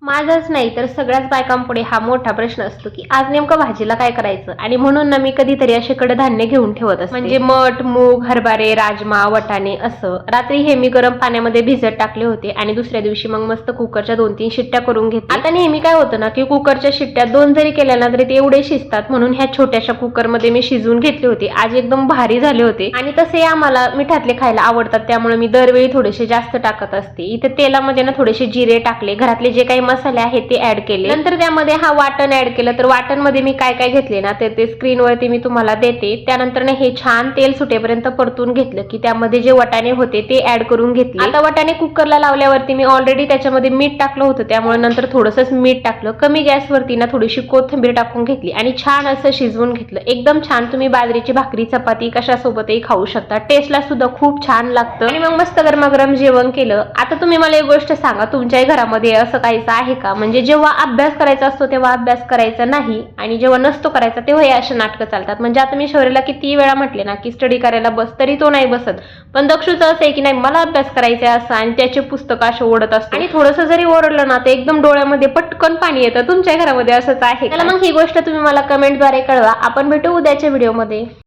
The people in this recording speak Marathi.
माझाच नाही तर सगळ्याच बायकांपुढे हा मोठा प्रश्न असतो की आज नेमकं भाजीला काय करायचं. आणि म्हणून ना मी कधीतरी असे कडधान्य घेऊन ठेवत असते, म्हणजे मठ, मूग, हरभरे, राजमा, वटाणे असं. रात्री हे मी गरम पाण्यामध्ये भिजत टाकले होते आणि दुसऱ्या दिवशी मग मस्त कुकरच्या 2-3 शिट्ट्या करून घेतल्या. आता नेहमी काय होतं ना की कुकरच्या शिट्ट्या 2 जरी केल्या ना तरी ते एवढे शिजतात, म्हणून ह्या छोट्याशा कुकरमध्ये मी शिजवून घेतले होते. आज एकदम भारी झाले होते आणि तसे आम्हाला मिठातले खायला आवडतात, त्यामुळे मी दरवेळी थोडेसे जास्त टाकत असते. इथे तेलामध्ये ना थोडेसे जिरे टाकले, घरातले जे काही मसाले आहेत ते ऍड केले. नंतर त्यामध्ये हा वाटण ऍड केलं. तर वाटण मध्ये मी काय काय घेतले ना ते स्क्रीनवरती मी तुम्हाला देते. त्यानंतर ना हे छान तेल सुटेपर्यंत परतून घेतलं की त्यामध्ये जे वटाणे होते ते ऍड करून घेतले. आता वटाणे कुकरला लावल्यावरती मी ऑलरेडी त्याच्यामध्ये मीठ टाकलं होतं, त्यामुळे नंतर थोडंसंच मीठ टाकलं. कमी गॅसवरती ना थोडीशी कोथिंबीर टाकून घेतली आणि छान असं शिजवून घेतलं. एकदम छान. तुम्ही बाजरीची भाकरी, चपाती कशासोबतही खाऊ शकता. टेस्टला सुद्धा खूप छान लागतं. आणि मग मस्त गरमागरम जेवण केलं. आता तुम्ही मला एक गोष्ट सांगा, तुमच्याही घरामध्ये असं काहीच आहे का? म्हणजे जेव्हा अभ्यास करायचा असतो तेव्हा अभ्यास करायचा नाही आणि जेव्हा नसतो करायचा तेव्हा हे असे नाटकं चालतात. म्हणजे आता मी शौर्यला किती वेळा म्हटले ना की स्टडी करायला बस, तरी तो नाही बसत. पण दक्षूचं असं आहे की नाही मला अभ्यास करायचा आहे असं, आणि त्याचे पुस्तक असे ओढत असतो. आणि थोडंसं जरी ओरडलं ना तर एकदम डोळ्यामध्ये पटकन पाणी येतं. तुमच्या घरामध्ये असंच आहे? त्याला मग ही गोष्ट तुम्ही मला कमेंटद्वारे कळवा. आपण भेटू उद्याच्या व्हिडिओमध्ये.